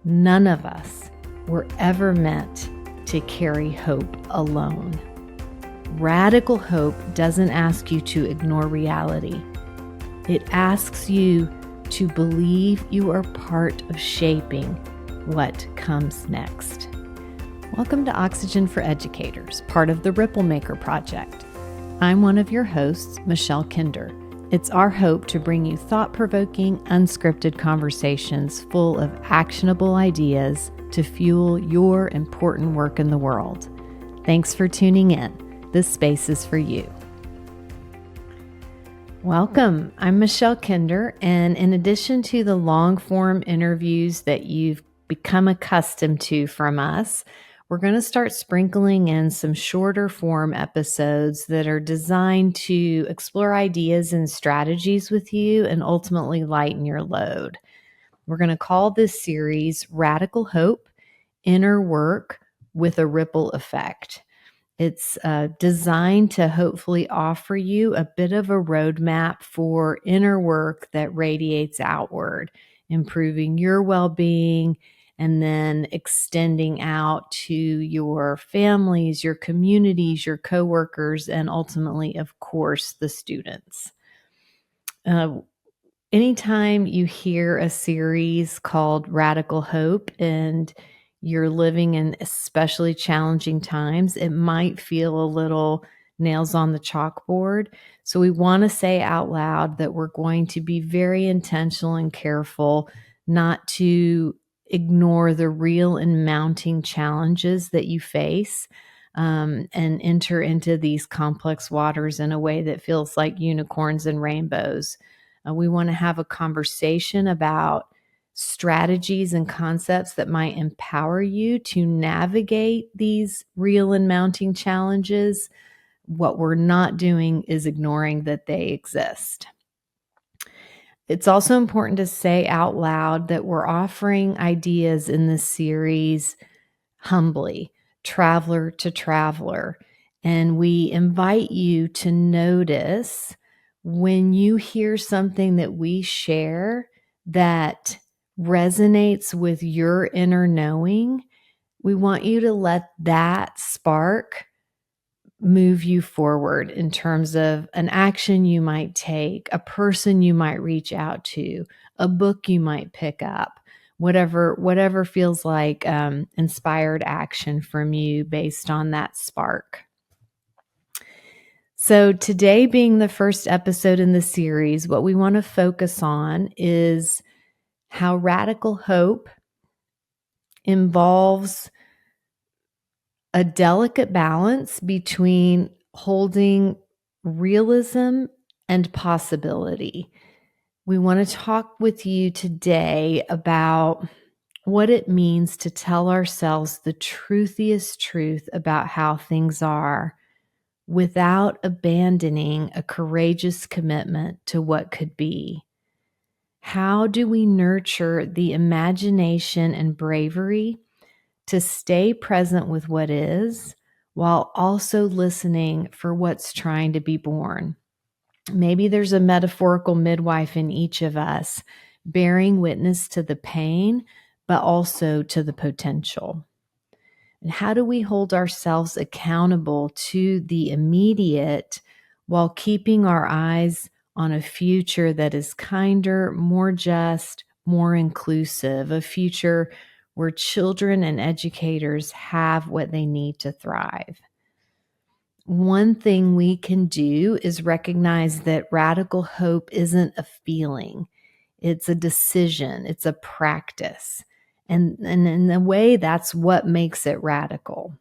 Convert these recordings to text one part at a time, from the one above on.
None of us were ever meant to carry hope alone. Radical hope doesn't ask you to ignore reality. It asks you to believe you are part of shaping what comes next. Welcome to Oxygen for Educators, part of the Ripple Maker Project. I'm one of your hosts, Michelle Kinder. It's our hope to bring you thought-provoking, unscripted conversations full of actionable ideas to fuel your important work in the world. Thanks for tuning in. This space is for you. Welcome. I'm Michelle Kinder, and in addition to the long-form interviews that you've become accustomed to from us, we're going to start sprinkling in some shorter form episodes that are designed to explore ideas and strategies with you and ultimately lighten your load. We're going to call this series Radical Hope, Inner Work with a Ripple Effect. It's designed to hopefully offer you a bit of a roadmap for inner work that radiates outward, improving your well-being, and then extending out to your families, your communities, your coworkers, and ultimately, of course, the students. Anytime you hear a series called Radical Hope and you're living in especially challenging times, it might feel a little nails on the chalkboard. So we want to say out loud that we're going to be very intentional and careful not to ignore the real and mounting challenges that you face, and enter into these complex waters in a way that feels like unicorns and rainbows. We want to have a conversation about strategies and concepts that might empower you to navigate these real and mounting challenges. What we're not doing is ignoring that they exist. It's also important to say out loud that we're offering ideas in this series humbly, traveler to traveler, and we invite you to notice when you hear something that we share that resonates with your inner knowing. We want you to let that spark move you forward in terms of an action you might take, a person you might reach out to, a book you might pick up, whatever feels like inspired action from you based on that spark. So today being the first episode in the series, what we want to focus on is how radical hope involves a delicate balance between holding realism and possibility. We want to talk with you today about what it means to tell ourselves the truthiest truth about how things are without abandoning a courageous commitment to what could be. How do we nurture the imagination and bravery to stay present with what is while also listening for what's trying to be born? Maybe there's a metaphorical midwife in each of us, bearing witness to the pain, but also to the potential. And how do we hold ourselves accountable to the immediate while keeping our eyes on a future that is kinder, more just, more inclusive, a future where children and educators have what they need to thrive? One thing we can do is recognize that radical hope isn't a feeling. It's a decision. It's a practice. And in a way, that's what makes it radical.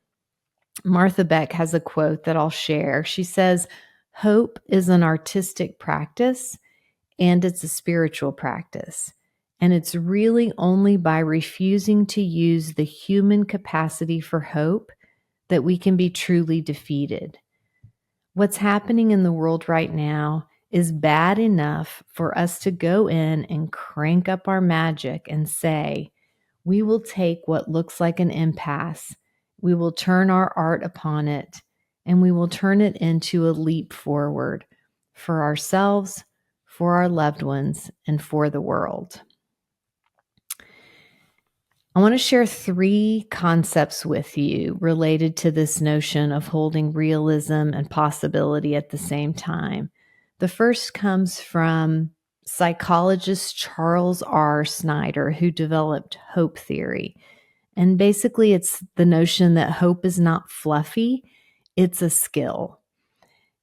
Martha Beck has a quote that I'll share. She says, "Hope is an artistic practice and it's a spiritual practice. And it's really only by refusing to use the human capacity for hope that we can be truly defeated." What's happening in the world right now is bad enough for us to go in and crank up our magic and say, we will take what looks like an impasse, we will turn our art upon it, and we will turn it into a leap forward for ourselves, for our loved ones, and for the world. I want to share 3 concepts with you related to this notion of holding realism and possibility at the same time. The first comes from psychologist Charles Snyder, who developed hope theory. And basically, it's the notion that hope is not fluffy, it's a skill.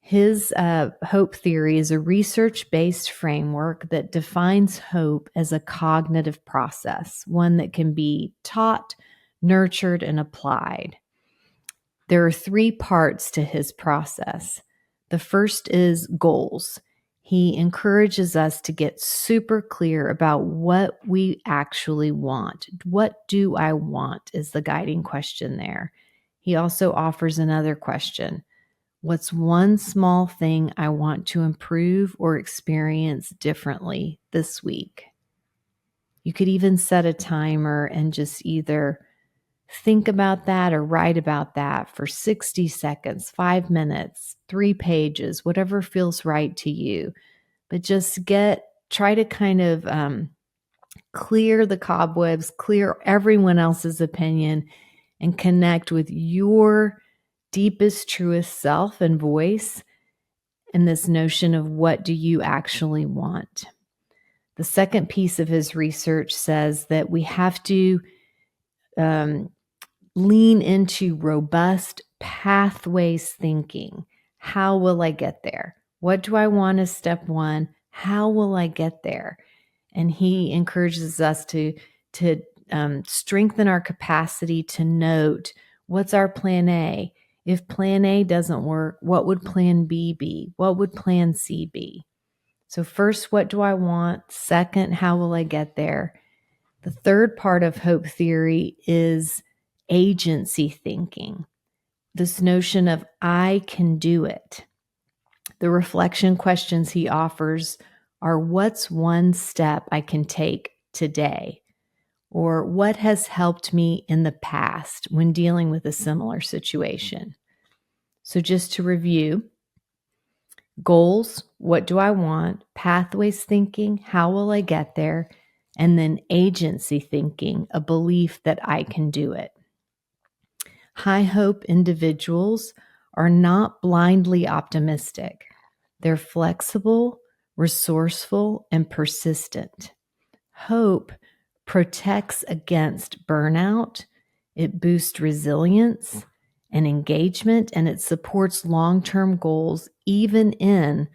His hope theory is a research-based framework that defines hope as a cognitive process, one that can be taught, nurtured, and applied. There are 3 parts to his process. The first is goals. He encourages us to get super clear about what we actually want. What do I want is the guiding question there. He also offers another question. What's one small thing I want to improve or experience differently this week? You could even set a timer and just either think about that or write about that for 60 seconds, 5 minutes, 3 pages, whatever feels right to you. But just try to kind of clear the cobwebs, clear everyone else's opinion, and connect with your deepest, truest self and voice in this notion of what do you actually want. The second piece of his research says that we have to lean into robust pathways thinking. How will I get there? What do I want as step 1? How will I get there? And he encourages us to strengthen our capacity to note what's our plan A. If plan A doesn't work, what would plan B be? What would plan C be? So first, what do I want? Second, how will I get there? The third part of hope theory is agency thinking. This notion of I can do it. The reflection questions he offers are what's one step I can take today? Or what has helped me in the past when dealing with a similar situation? So just to review, goals, what do I want? Pathways thinking, how will I get there? And then agency thinking, a belief that I can do it. High hope individuals are not blindly optimistic. They're flexible, resourceful, and persistent. Hope protects against burnout, it boosts resilience and engagement, and it supports long-term goals even in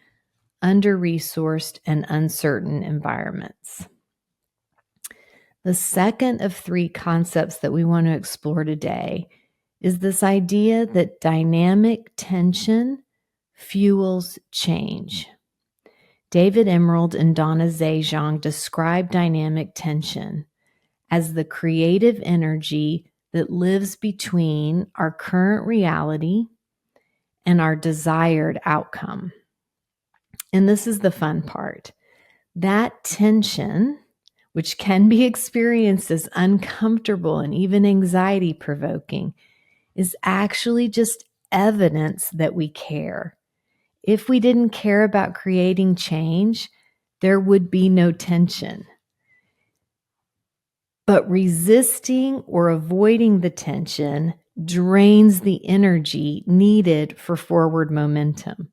under-resourced and uncertain environments. The second of 3 concepts that we want to explore today is this idea that dynamic tension fuels change. David Emerald and Donna Zajonc describe dynamic tension as the creative energy that lives between our current reality and our desired outcome. And this is the fun part. That tension, which can be experienced as uncomfortable and even anxiety-provoking, is actually just evidence that we care. If we didn't care about creating change, there would be no tension. But resisting or avoiding the tension drains the energy needed for forward momentum.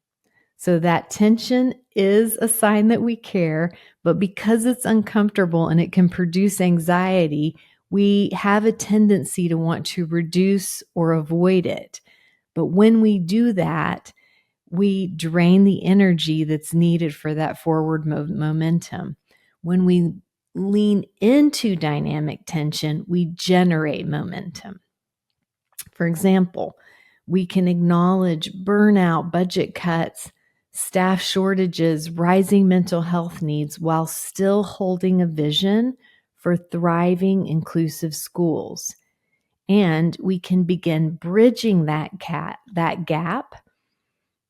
So that tension is a sign that we care, but because it's uncomfortable and it can produce anxiety, we have a tendency to want to reduce or avoid it. But when we do that, we drain the energy that's needed for that forward momentum. When we lean into dynamic tension, we generate momentum. For example, we can acknowledge burnout, budget cuts, staff shortages, rising mental health needs while still holding a vision for thriving, inclusive schools. And we can begin bridging that gap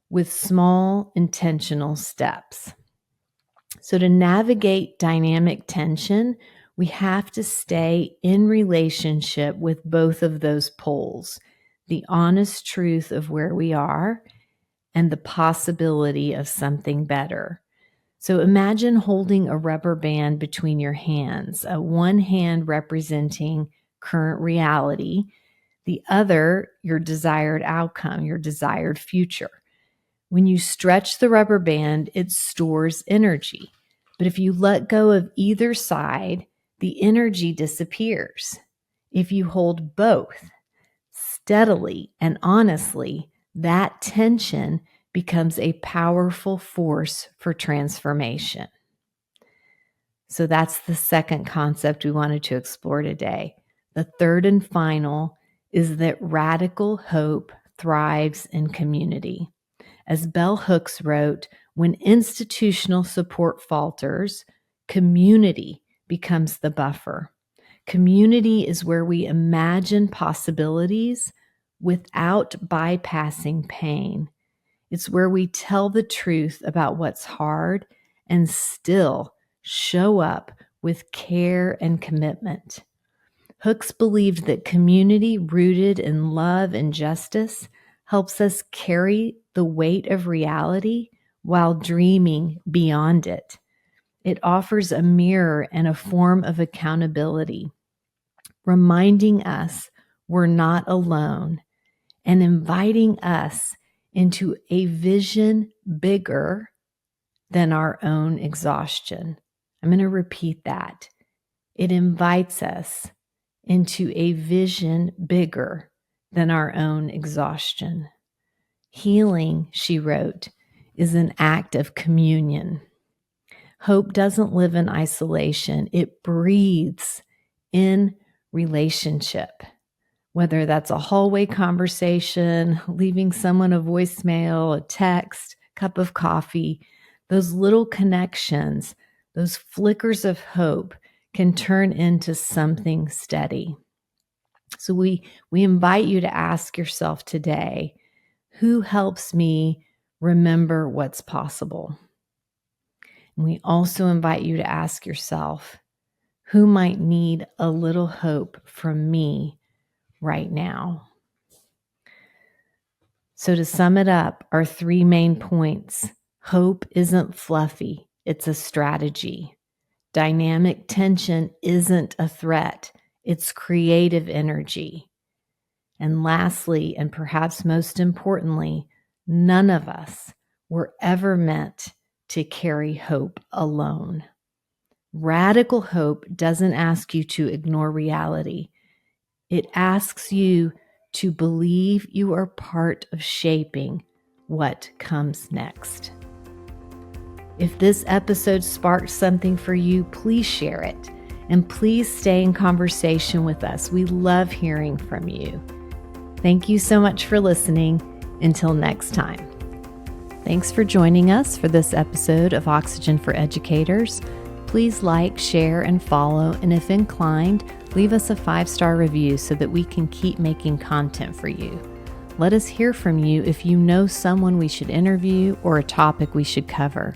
with small, intentional steps. So to navigate dynamic tension, we have to stay in relationship with both of those poles, the honest truth of where we are and the possibility of something better. So imagine holding a rubber band between your hands, one hand representing current reality, the other, your desired outcome, your desired future. When you stretch the rubber band, it stores energy. But if you let go of either side, the energy disappears. If you hold both steadily and honestly, that tension becomes a powerful force for transformation. So that's the second concept we wanted to explore today. The third and final is that radical hope thrives in community. As Bell Hooks wrote, when institutional support falters, community becomes the buffer. Community is where we imagine possibilities without bypassing pain. It's where we tell the truth about what's hard and still show up with care and commitment. Hooks believed that community rooted in love and justice helps us carry the weight of reality while dreaming beyond it. It offers a mirror and a form of accountability, reminding us we're not alone and inviting us into a vision bigger than our own exhaustion. I'm going to repeat that. It invites us into a vision bigger than our own exhaustion. Healing, she wrote, is an act of communion. Hope doesn't live in isolation. It breathes in relationship, whether that's a hallway conversation, leaving someone a voicemail, a text, cup of coffee. Those little connections, those flickers of hope can turn into something steady. So we invite you to ask yourself today, who helps me remember what's possible? And we also invite you to ask yourself, who might need a little hope from me right now? So to sum it up, our three main points: hope isn't fluffy, it's a strategy. Dynamic tension isn't a threat, it's creative energy. And lastly, and perhaps most importantly, none of us were ever meant to carry hope alone. Radical hope doesn't ask you to ignore reality. It asks you to believe you are part of shaping what comes next. If this episode sparked something for you, please share it. And please stay in conversation with us. We love hearing from you. Thank you so much for listening. Until next time. Thanks for joining us for this episode of Oxygen for Educators. Please like, share, and follow, and if inclined, leave us a 5-star review so that we can keep making content for you. Let us hear from you if you know someone we should interview or a topic we should cover.